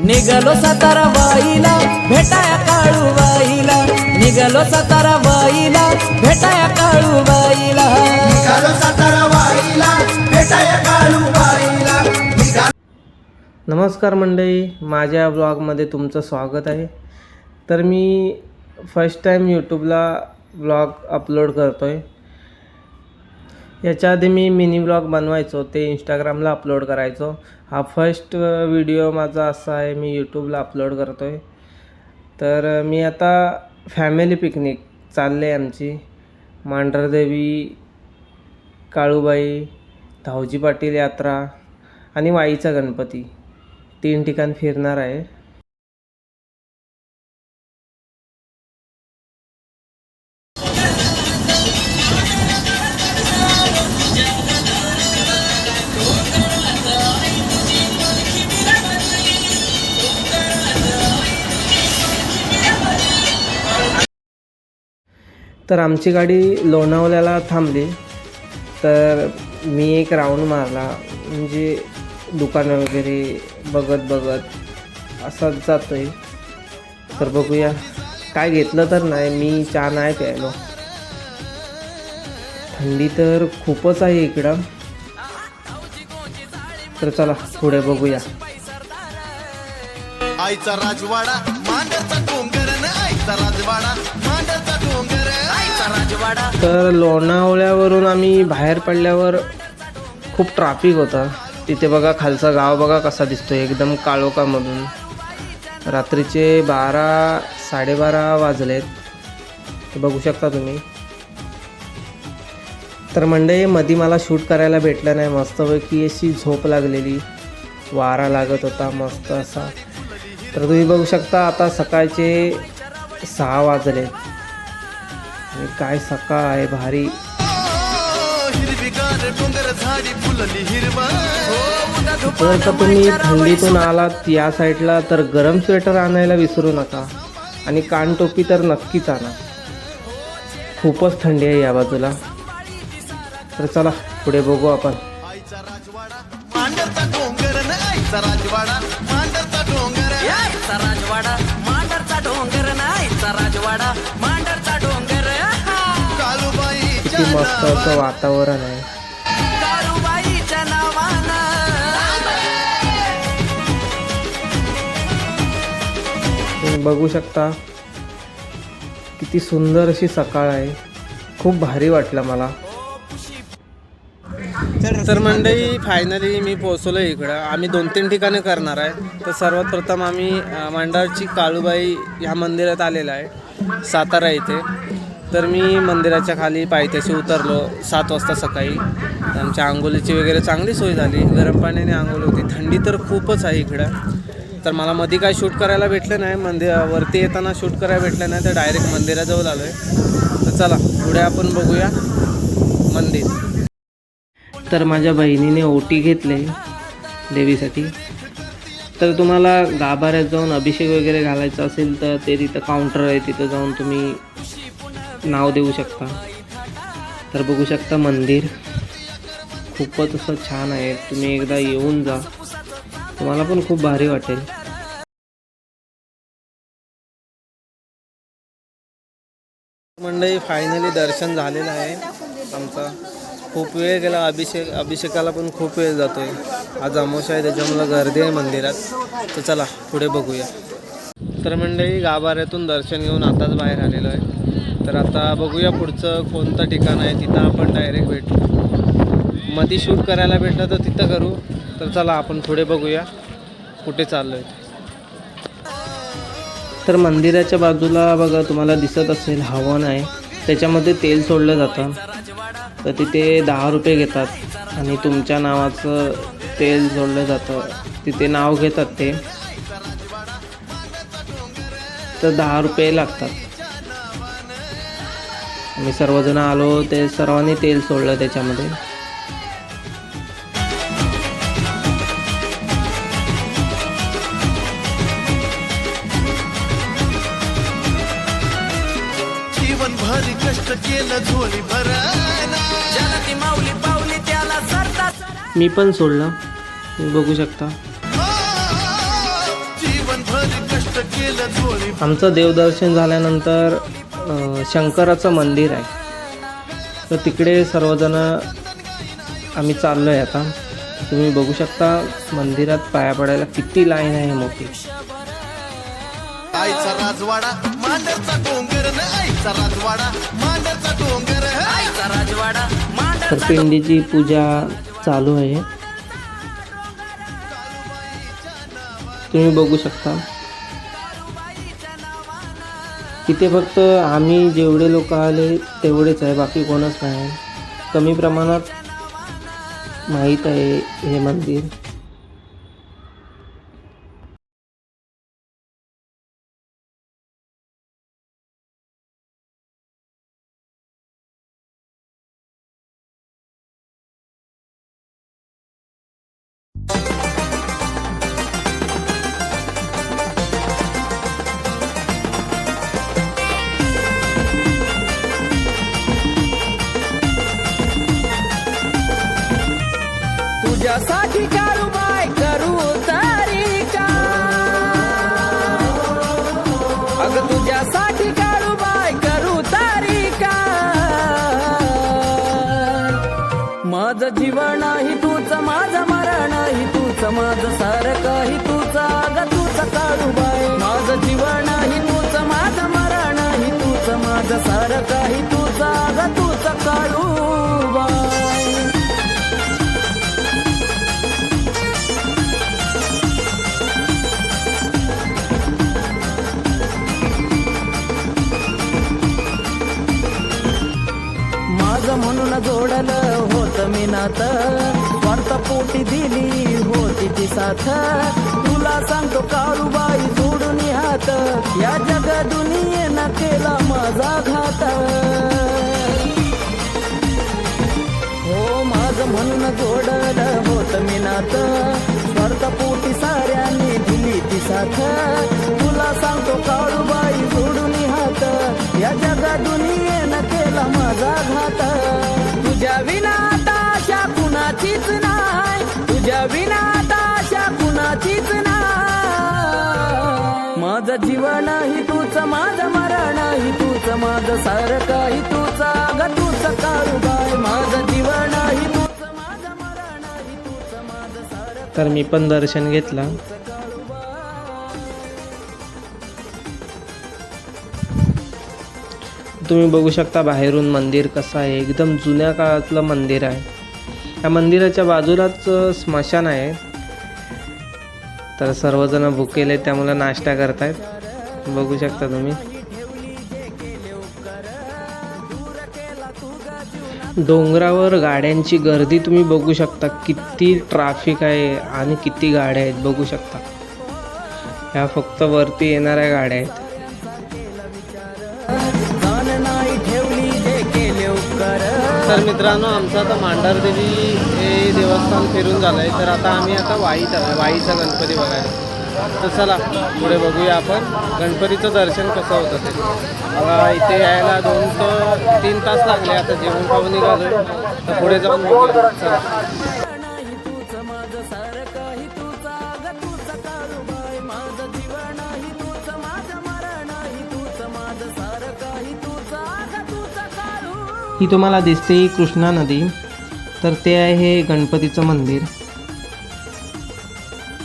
निघालो सातारा वाईला भेटाया काळूबाईला, निघालो सातारा वाईला भेटाया काळूबाईला, निघालो सातारा वाईला भेटाया काळूबाईला। नमस्कार मंडळी, माझ्या ब्लॉगमध्ये तुमचं स्वागत आहे। तर मी फर्स्ट टाईम यूट्यूबला ब्लॉग अपलोड करतो आहे। याच्या आधी मी मिनी ब्लॉग बनवायचो, ते इंस्टाग्रामला अपलोड करायचो। हा फर्स्ट व्हिडिओ माझा असा आहे, मी यूट्यूबला अपलोड करतो आहे। तर मी आता फॅमिली पिकनिक चालले आहे आमची, मांढरदेवी, काळूबाई, धावजी पाटील यात्रा आणि वाईचा गणपती, 3 ठिकाण फिरणार आहे। तर आमची गाडी लोणावळ्याला थांबली, तर मी एक राऊंड मारला, म्हणजे दुकानं वगैरे बघत असाच जातो आहे। तर बघूया काय घेतलं तर नाही, मी चहा नाही प्यायलो, थंडी तर खूपच आहे इकडं। तर चला पुढे बघूया। आईचा राजवाडा मांडरचा डोंगर, आईचा राजवाडा मांडरचा डोंगर, आईचा राजवाडा। तर लोणावळ्यावरून आम्ही बाहेर पडल्यावर खूप ट्रॅफिक होता। तिथे बघा खालचा गाव बघा कसा दिसतोय, एकदम काळोखामधून। रात्रीचे 12-12:30 वाजलेत, ते बघू शकता तुम्ही। तर मंडळी मध्ये मला शूट करायला भेटलं नाही, मस्तपैकी अशी झोप लागलेली, वारा लागत होता मस्त असा। तर तुम्ही बघू शकता आता सकाळचे 6 वाजले आणि काय सकाळ आहे भारी। जर का तुम्ही थंडीतून आलात या साईडला तर गरम स्वेटर आणायला विसरू नका आणि कानटोपी तर नक्कीच आणा, खूपच थंडी आहे या बाजूला। तर चला पुढे बघू आपण। मांडरचा डोंगर, आईचा राजवाडा मांडरचा डोंगर, आईचा राजवाडा मांडरचा डोंगर, आईचा राजवाडा मांडरचा डोंगर। किती मस्त असं वातावरण आहे। काळूबाईच्या नावानं तुम्ही बघू शकता किती सुंदर अशी सकाळ आहे, खूप भारी वाटलं मला। तर मंडळी फायनली मी पोहोचलो इकडं। आम्ही 2-3 ठिकाणे करणार आहे। तर सर्वात प्रथम आम्ही मांढरची काळूबाई ह्या मंदिरात आलेला आहे सातारा इथे। तर मी मंदिराच्या खाली पायथ्याशी उतरलो 7 वाजता सकाळी। आमच्या आंघोळीची वगैरे चांगली सोय झाली, गरम पाण्याने आंघोळ होती। थंडी तर खूपच आहे इकडं, तर मला मध्ये काय शूट करायला भेटलं नाही, मंदिरावरती येताना शूट करायला भेटलं नाही, तर डायरेक्ट मंदिराजवळ आलो आहे। तर चला पुढे आपण बघूया मंदिर। तर माझ्या बहिणीने ओटी घेतले देवीसाठी। तर तुम्हाला गाभाऱ्यात जाऊन अभिषेक वगैरे घालायचा असेल तर ते तिथं काउंटर आहे, तिथं जाऊन तुम्ही नाव देऊ शकता। तर बघू शकता मंदिर खूपच असं छान आहे, तुम्ही एकदा येऊन जा, तुम्हाला पण खूप भारी वाटेल। मंडळी फायनली दर्शन झालेलं आहे आमचं। खूप वेळ गेला, अभिषेकाला पण खूप वेळ जातोय। आज अमावस्या आहे त्याच्यामुळे गर्दी आहे मंदिरात। तर चला पुढे बघूया। तर मंडळी गाभाऱ्यातून दर्शन घेऊन आताच बाहेर आलेलो आहे। तर आता बघूया पुढचं कोणतं ठिकाण आहे, तिथं आपण डायरेक्ट भेटू। मध्ये शूट करायला भेटलं तर तिथं करू। तर चला आपण पुढे बघूया कुठे चाललो आहे। तर मंदिराच्या बाजूला बघा तुम्हाला दिसत असेल हवन आहे, त्याच्यामध्ये तेल सोडलं जातं। तर तिथे 10 रुपये घेतात आणि तुमच्या नावाचं तेल सोडलं जातं, तिथे नाव घेतात ते, तर 10 रुपये लागतात। आम्ही सर्वजण आलो, ते सर्वांनी तेल सोडलं त्याच्यामध्ये। जीवनभर कष्ट केलं झोली भरायला, ज्याला ती माऊली पावली त्याला सरता मी पण सोडलं, तुम्ही बघू शकता। कष्ट केलं जोळी आमचं देवदर्शन झाल्यानंतर शंकराचं मंदिर आहे, तर तिकडे सर्वजण आम्ही चाललो आहे. आता तुम्ही बघू शकता मंदिरात पाया पडायला किती लाईन आहे मोठी. आईचा राजवाडा मांडरचा डोंगर न आईचा राजवाडा मांडरचा डोंगर आईचा राजवाडा तर मांडरचा पिंडीची पूजा चालू आहे, तुम्ही बघू शकता. इथे फक्त आम्ही जेवढे लोक आले तेवढेच आहे, बाकी कोणच नाही. कमी प्रमाणात माहीत आहे हे मंदिर. तुझ्यासाठी काळू बाय करू तारिका, अगं तुझ्यासाठी काळू बाय करू तारिका. माझं जीवन ही तूच, माझं मरण ही तूच, माझं सारखं ही तूच, अगं तूच काळू बाय. माझं जीवन ही तूच, माझं मरण ही तूच, माझं सारखं ही तूच, अगं तूच काळू बाय. माझं म्हणून जोडलं होत मी नातं, स्वार्थ पोटी दिली होती ती साथ. तुला सांगतो काळूबाई जोडून हात, या जग दुनियेनं केला माझा घात. हो माझं म्हणून जोडलं होत मी नातं, स्वार्थ पोटी साऱ्यांनी दिली ती साथ. तुला सांगतो काळूबाई जोडून हात, या जग दुनियेनं केला माझा घात. तुझ्या विना आता आशा कुणाचीच नाही, तुझ्या विना आता आशा कुणाचीच नाही. माझं जीवन ही तूच, माझं मरण ही तूच, माझं सारखं ही तूच, अगं तूच काळूबाई. माझं जीवन ही तूच, माझं मरण ही तूच, माझं सारखं. तर मी पण दर्शन घेतलं. तुम्ही बघू शकता बाहेरून मंदिर कसं आहे, एकदम जुन्या काळातलं मंदिर आहे. या मंदिराच्या बाजूलाच स्मशान आहे, तर सर्वजण भुकेले त्यामुळे नाश्ता करतायत. बघू शकता तुम्ही. डोंगरावर गाड्यांची गर्दी तुम्ही बघू शकता, किती ट्रॅफिक आहे आणि किती गाड्या आहेत बघू शकता. ह्या फक्त वरती येणाऱ्या गाड्या आहेत. तर मित्रांनो, आमचं आता मांढरदेवी हे देवस्थान फिरून झालं आहे, तर आता आम्ही वाईचा गणपती बघायला. तर चला पुढे बघूया आपण गणपतीचं दर्शन कसं होतं ते. मला इथे यायला 2 ते 3 तास लागले. आता जेवण खाऊन निघालो, तर पुढे जाऊन बघूया. चला. ही तुम्हाला दिसते ही कृष्णा नदी, तर ते आहे गणपतीचं मंदिर.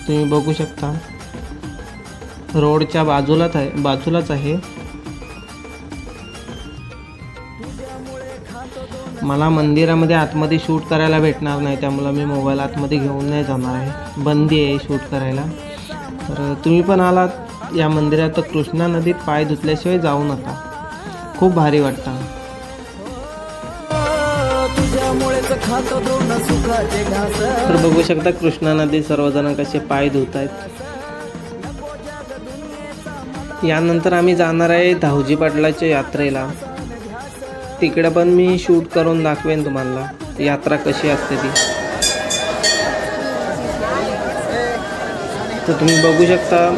तुम्ही बघू शकता रोडच्या बाजूलाच आहे. मला मंदिरामध्ये आतमध्ये शूट करायला भेटणार नाही, त्यामुळे मी मोबाईल आतमध्ये घेऊन नाही जाणार आहे, बंदी आहे शूट करायला. तर तुम्ही पण आलात या मंदिरात तर कृष्णा नदीत पाय धुतल्याशिवाय जाऊ नका, खूप भारी वाटतं. तर बघू शकता कृष्णा नदी सर्वजण कसे पाय धुत आहेत. यानंतर आम्ही जाणार आहे धावजी पाटलाच्या यात्रेला. तिकडे पण मी शूट करून दाखवेन तुम्हाला यात्रा कशी असते ती. तर तुम्ही बघू शकता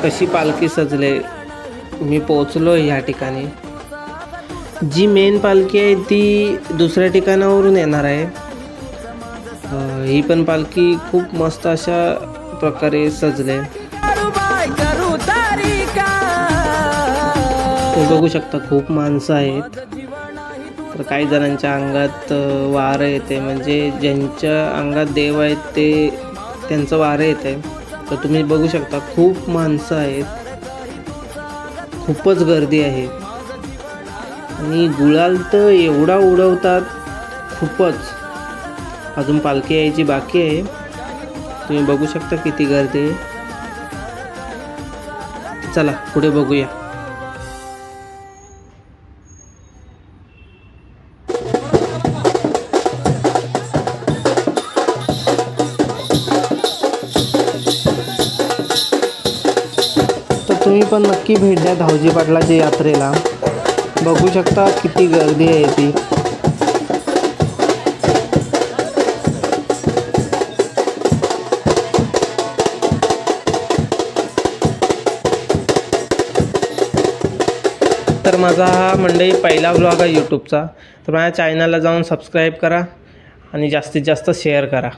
कशी पालखी सजले. मी पोचलो ह्या ठिकाणी. जी मेन पालखी आहे ती दुसऱ्या ठिकाणावरून येणार आहे. ही पण पालखी खूप मस्त अशा प्रकारे सजले. मालिका तुम्ही बघू शकता खूप माणसं आहेत. तर काही जणांच्या अंगात वारं येते, म्हणजे ज्यांच्या अंगात देव आहेत ते त्यांचं वारं येते. तर तुम्ही बघू शकता खूप माणसं आहेत, खूपच गर्दी आहे. आणि गुलाल तर एवढा उडवतात खूपच. अजून पालखी यायची बाकी आहे. तुम्ही बघू शकता किती गर्दी आहे. चला पुढे बघूया. तर तुम्ही पण नक्की भेट द्या धावजी पाटलाच्या यात्रेला. बघू शकता किती गर्दी आहे ती. तर माझा हा मंडळी पहिला व्लॉग आहे यूट्यूबचा. तर माझ्या चॅनलला जाऊन सबस्क्राईब करा आणि जास्तीत जास्त शेअर करा.